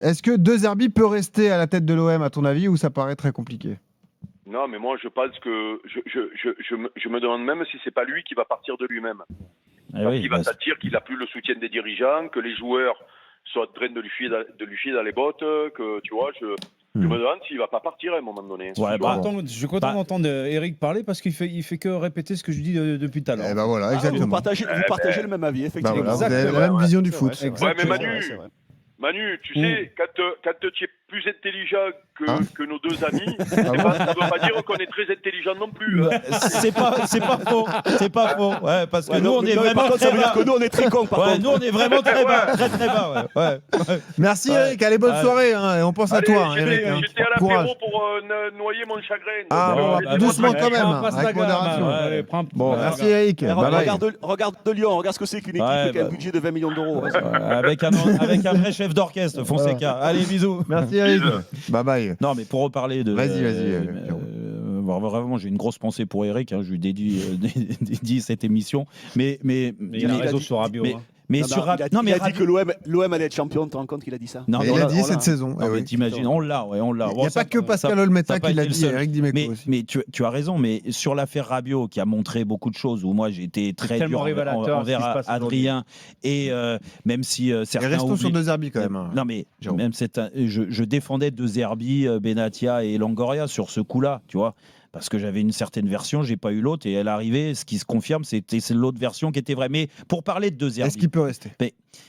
Est-ce que De Zerbi peut rester à la tête de l'OM, à ton avis, ou ça paraît très compliqué? Non, mais moi, je pense que je me demande même si c'est pas lui qui va partir de lui-même. Parce qu'il va sentir qu'il n'a plus le soutien des dirigeants, que les joueurs sont en train de lui filer dans les bottes, que tu vois, je me demande s'il va pas partir à un moment donné. Ouais, je suis content d'entendre Eric parler parce qu'il fait que répéter ce que je dis depuis tout à l'heure. Eh ben voilà, exactement. Vous partagez le même avis, effectivement. Bah voilà, vous avez la même vision du foot. Ouais, mais Manu, tu sais, quand tu es plus intelligent que nos deux amis, ça ne veut pas dire qu'on est très intelligent non plus. C'est pas faux. C'est pas faux. Ouais, parce que nous, on est vraiment très très bas. que nous, on est très cons, par contre. Nous, on est vraiment très bas. Très, très bas. Ouais. Merci Eric, allez, bonne soirée. Et on pense à toi, Eric. J'étais à l'apéro pour noyer mon chagrin. Doucement quand même, avec modération. Bon, merci Eric. Regarde de Lyon, regarde ce que c'est qu'une équipe qui a un budget de 20 millions d'euros. Avec un vrai chef d'orchestre, Fonseca. Allez, bisous. Merci Eric. Bye bye. Non, mais pour reparler de. Vas-y. Vraiment, j'ai une grosse pensée pour Eric. Je lui dédie cette émission. Mais il a raison sur Rabiot. Il a dit que l'OM allait être champion, tu te rends compte qu'il a dit ça? Non, il a dit cette saison. T'imagines, on l'a. Il n'y a pas que Pascal Olmeta qui l'a dit, Eric Dimeco aussi. Mais tu as raison, mais sur l'affaire Rabiot qui a montré beaucoup de choses, où moi j'ai été très dur envers Adrien, et même si certains. Et restons sur De Zerbi quand même. Non, mais même je défendais De Zerbi, Benatia et Longoria sur ce coup-là, tu vois. Parce que j'avais une certaine version, j'ai pas eu l'autre, et elle arrivait, ce qui se confirme, c'est l'autre version qui était vraie. Mais pour parler de De Zerbi, est-ce qu'il peut rester?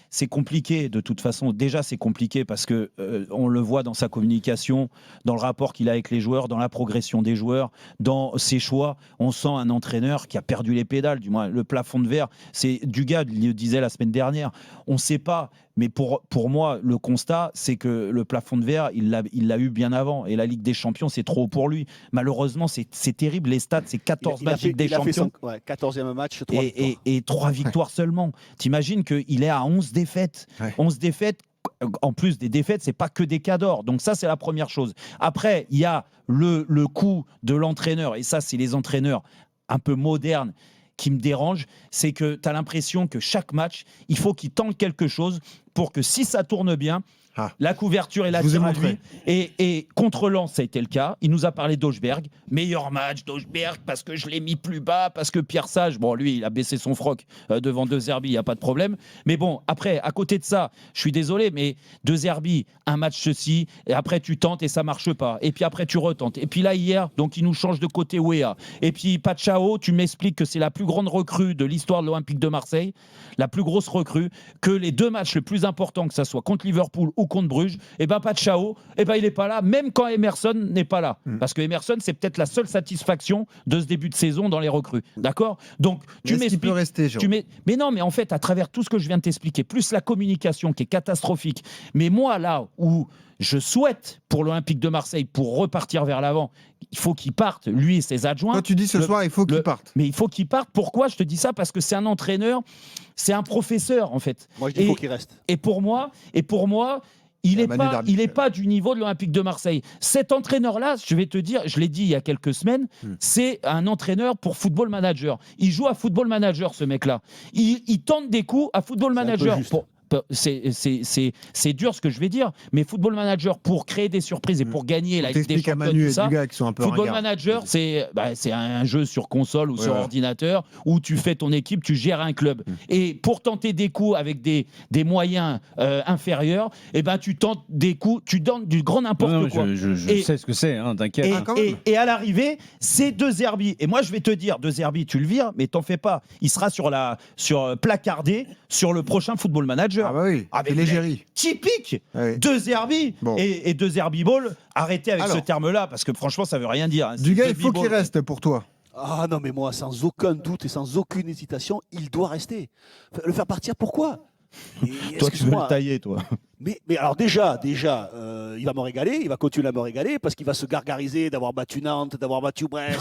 C'est compliqué de toute façon. Déjà, c'est compliqué parce que on le voit dans sa communication, dans le rapport qu'il a avec les joueurs, dans la progression des joueurs, dans ses choix. On sent un entraîneur qui a perdu les pédales, du moins le plafond de verre. C'est Dugas le disait la semaine dernière. On ne sait pas. Mais pour moi, le constat, c'est que le plafond de verre, il l'a eu bien avant. Et la Ligue des Champions, c'est trop pour lui. Malheureusement, c'est terrible. Les stats, c'est 14 matchs Ligue des Champions. 14e match, 3 victoires. Et 3 victoires seulement. T'imagines qu'il est à 11 défaites. 11 défaites. En plus des défaites, c'est pas que des cas d'or. Donc ça, c'est la première chose. Après, il y a le coup de l'entraîneur. Et ça, c'est les entraîneurs un peu modernes qui me dérange, c'est que tu as l'impression que chaque match, il faut qu'il tente quelque chose pour que si ça tourne bien, la couverture et la tire à lui. Et contre Lens, ça a été le cas. Il nous a parlé d'Augsberg. Meilleur match d'Augsberg parce que je l'ai mis plus bas, parce que Pierre Sage, bon, lui, il a baissé son froc devant De Zerbi, il n'y a pas de problème. Mais bon, après, à côté de ça, je suis désolé, mais De Zerbi, un match ceci, et après tu tentes et ça marche pas. Et puis après tu retentes. Et puis là, hier, donc il nous change de côté Wea. Et puis Pachao, tu m'expliques que c'est la plus grande recrue de l'histoire de l'Olympique de Marseille, la plus grosse recrue, que les deux matchs les plus importants, que ça soit contre Liverpool ou contre Bruges, et ben Pachao, il n'est pas là, même quand Emerson n'est pas là. Parce que Emerson, c'est peut-être la seule satisfaction de ce début de saison dans les recrues. D'accord? Donc, tu m'expliques. Peut rester, mais non, mais en fait, à travers tout ce que je viens de t'expliquer, plus la communication qui est catastrophique, mais moi, là où je souhaite pour l'Olympique de Marseille, pour repartir vers l'avant, il faut qu'il parte, lui et ses adjoints. Toi, tu dis ce soir, il faut qu'il parte. Mais il faut qu'il parte. Pourquoi je te dis ça? Parce que c'est un entraîneur, c'est un professeur, en fait. Moi, je dis qu'il faut qu'il reste. Et pour moi, il n'est pas du niveau de l'Olympique de Marseille. Cet entraîneur-là, je vais te dire, je l'ai dit il y a quelques semaines, c'est un entraîneur pour Football Manager. Il joue à Football Manager, ce mec-là. Il tente des coups à Football Manager. C'est dur ce que je vais dire, mais Football Manager, pour créer des surprises et pour gagner la Ligue des Champions, Manu et Dugas qui sont un peu Football Manager, c'est un jeu sur console ou sur ordinateur où tu fais ton équipe, tu gères un club. Et pour tenter des coups avec des moyens inférieurs, tu tentes des coups, tu donnes du grand n'importe quoi. Je sais ce que c'est, t'inquiète. Et à l'arrivée, c'est De Zerbi. Et moi, je vais te dire, De Zerbi, tu le vires, mais t'en fais pas. Il sera placardé sur le prochain Football Manager. Ah bah oui, avec l'égérie. Typique De Zerbi. Et De Zerbi Ball, arrêtez avec ce terme-là, parce que franchement, ça veut rien dire. Dugas, il faut qu'il reste pour toi. Ah non, mais moi, sans aucun doute et sans aucune hésitation, il doit rester. Le faire partir, pourquoi? Toi, tu veux le tailler, toi. Mais alors déjà, il va me régaler, il va continuer à me régaler parce qu'il va se gargariser d'avoir battu Nantes, d'avoir battu Brest,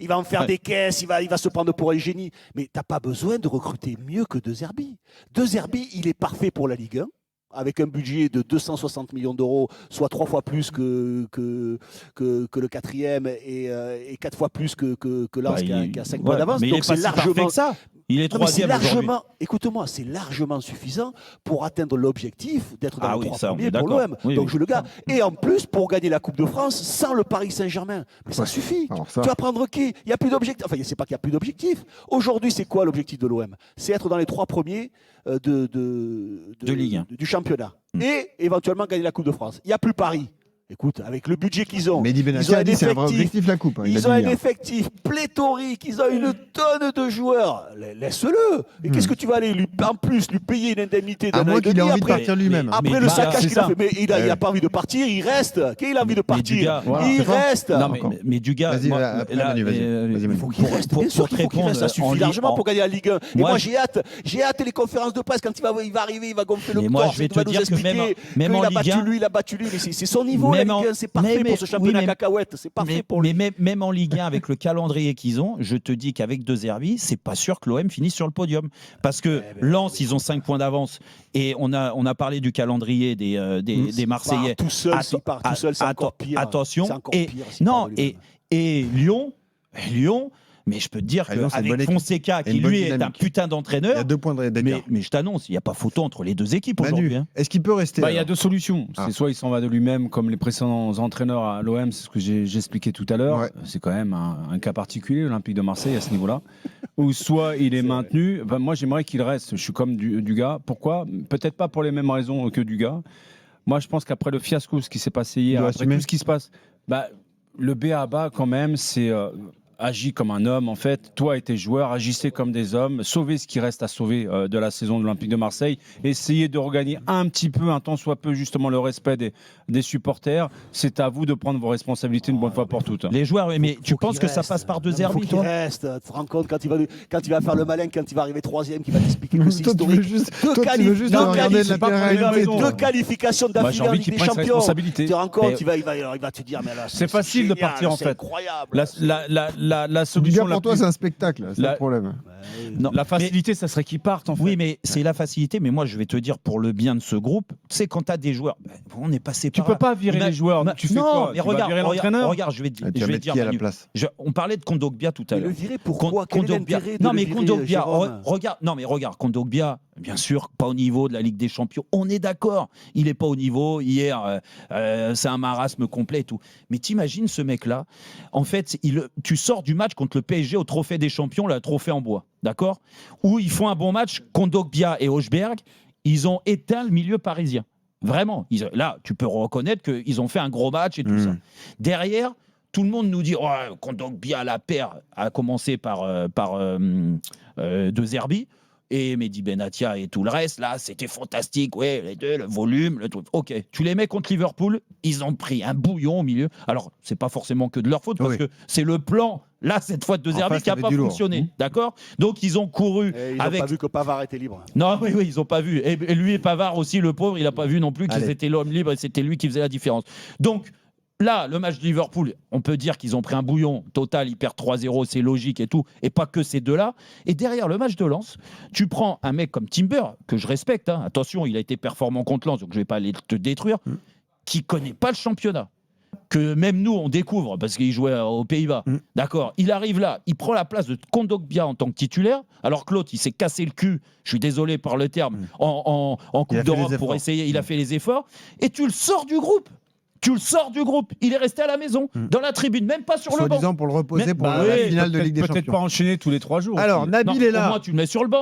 il va en faire des caisses, il va se prendre pour un génie. Mais t'as pas besoin de recruter mieux que De Zerbi. De Zerbi, il est parfait pour la Ligue 1. Avec un budget de 260 millions d'euros, soit 3 fois plus que le quatrième et 4 fois plus que Lens qui a 5 points d'avance. Mais donc c'est largement ça. Il est troisième aujourd'hui. Écoute-moi, c'est largement suffisant pour atteindre l'objectif d'être dans les 3 ça, premiers pour l'OM. Oui, Donc je le garde. Et en plus, pour gagner la Coupe de France sans le Paris Saint-Germain. Mais ça suffit. Tu vas prendre qui? Il n'y a plus d'objectif. Enfin, c'est pas qu'il n'y a plus d'objectif. Aujourd'hui, c'est quoi l'objectif de l'OM? C'est être dans les 3 premiers de Ligue 1. Du championnat. Et éventuellement gagner la Coupe de France. Il n'y a plus Paris. Écoute, avec le budget qu'ils ont, Mehdi Benatia a dit c'est un vrai objectif la coupe. Ils ont un effectif pléthorique, ils ont une tonne de joueurs. Laisse-le. Et qu'est-ce que tu vas aller lui payer une indemnité d'un an et demi? À moins qu'il ait envie de partir lui-même. Après le saccage qu'il a fait, mais il n'a pas envie de partir, il reste. Qu'il a envie de partir, il reste. Non, mais Dugas, il faut qu'il reste. Bien sûr qu'il faut qu'il reste. Ça suffit largement pour gagner la Ligue 1. Et moi, j'ai hâte les conférences de presse quand il va arriver, il va gonfler le torse, il va nous expliquer qu'il a battu lui, il a battu lui. Mais c'est son niveau. C'est parfait pour ce championnat cacahuète. C'est parfait pour lui. Mais même en Ligue 1, avec le calendrier qu'ils ont, je te dis qu'avec De Zerbi, c'est pas sûr que l'OM finisse sur le podium. Parce que Lens, ils ont 5 points d'avance. Et on a parlé du calendrier des Marseillais. Tout seul, c'est encore pire. Attention. Non, et Lyon. Mais je peux te dire qu'avec Fonseca, qui lui est un putain d'entraîneur, il y a 2 points d'écart. Mais je t'annonce, il n'y a pas photo entre les 2 équipes aujourd'hui. Est-ce qu'il peut rester? Il y a 2 solutions. C'est soit il s'en va de lui-même, comme les précédents entraîneurs à l'OM, c'est ce que j'ai expliqué tout à l'heure. Ouais. C'est quand même un cas particulier, l'Olympique de Marseille, à ce niveau-là. Ou soit il est maintenu. Moi, j'aimerais qu'il reste. Je suis comme Dugas. Pourquoi? Peut-être pas pour les mêmes raisons que Dugas. Moi, je pense qu'après le fiasco, ce qui s'est passé hier, après tout ce qui se passe, le b.a.-ba, quand même, c'est... agis comme un homme, en fait. Toi et tes joueurs, agissez comme des hommes. Sauvez ce qui reste à sauver de la saison de l'Olympique de Marseille. Essayez de regagner un petit peu, un tant soit peu, justement, le respect des supporters. C'est à vous de prendre vos responsabilités une bonne fois pour toutes. Les joueurs, mais tu penses que ça passe par De Zerbi, toi? Il reste. Tu te rends compte quand il va faire le malin, quand il va arriver 3e, qu'il va t'expliquer que c'est historique. Deux qualifications d'affilée en Ligue des Champions. Tu te rends compte, il va te dire, mais là, c'est facile de partir, en fait. C'est incroyable. La solution pour toi, c'est un spectacle, c'est le problème. Non, la facilité, ça serait qu'ils partent, en fait. Oui, mais c'est la facilité. Mais moi, je vais te dire, pour le bien de ce groupe, tu sais, quand tu as des joueurs, on est passé par... Tu peux pas virer les joueurs. Tu fais quoi? Mais regarde, je vais te dire, qui à la place? On parlait de Kondogbia tout à l'heure. Le virer, pourquoi? Quel est l'intérêt de non, mais le Kondogbia, virer, regarde, Kondogbia, bien sûr, pas au niveau de la Ligue des Champions. On est d'accord. Il n'est pas au niveau. Hier, c'est un marasme complet et tout. Mais t'imagines ce mec-là, en fait, tu sors du match contre le PSG au Trophée des Champions, le trophée en bois, d'accord? Où ils font un bon match, Kondogbia et Hochberg, ils ont éteint le milieu parisien. Vraiment. Là, tu peux reconnaître qu'ils ont fait un gros match et tout ça. Derrière, tout le monde nous dit Kondogbia, la paire, a commencé par De Zerbi. Et Mehdi Benatia et tout le reste, là, c'était fantastique. Ouais, les deux, le volume, le truc. Ok, tu les mets contre Liverpool, ils ont pris un bouillon au milieu. Alors, c'est pas forcément que de leur faute, parce que c'est le plan, là, cette fois de Zerbi, qui n'a pas fonctionné. D'accord? Donc, ils ont couru ils n'ont pas vu que Pavard était libre. Non, oui, ils n'ont pas vu. Et lui et Pavard aussi, le pauvre, il n'a pas vu non plus qu'ils étaient l'homme libre et c'était lui qui faisait la différence. Donc, là, le match de Liverpool, on peut dire qu'ils ont pris un bouillon total, ils perdent 3-0, c'est logique et tout, et pas que ces deux-là. Et derrière le match de Lens, tu prends un mec comme Timber, que je respecte, attention, il a été performant contre Lens, donc je ne vais pas aller te détruire, qui ne connaît pas le championnat, que même nous, on découvre, parce qu'il jouait aux Pays-Bas. D'accord, il arrive là, il prend la place de Kondogbia en tant que titulaire, alors que l'autre, il s'est cassé le cul, je suis désolé par le terme, en Coupe d'Europe pour essayer, il a fait les efforts, et tu le sors du groupe. Tu le sors du groupe. Il est resté à la maison, dans la tribune, même pas sur le banc. Soi-disant pour le reposer pour la finale de Ligue des Champions. Peut-être pas enchaîner tous les 3 jours. Alors, Nabil est là. Au moins, tu le mets sur le banc.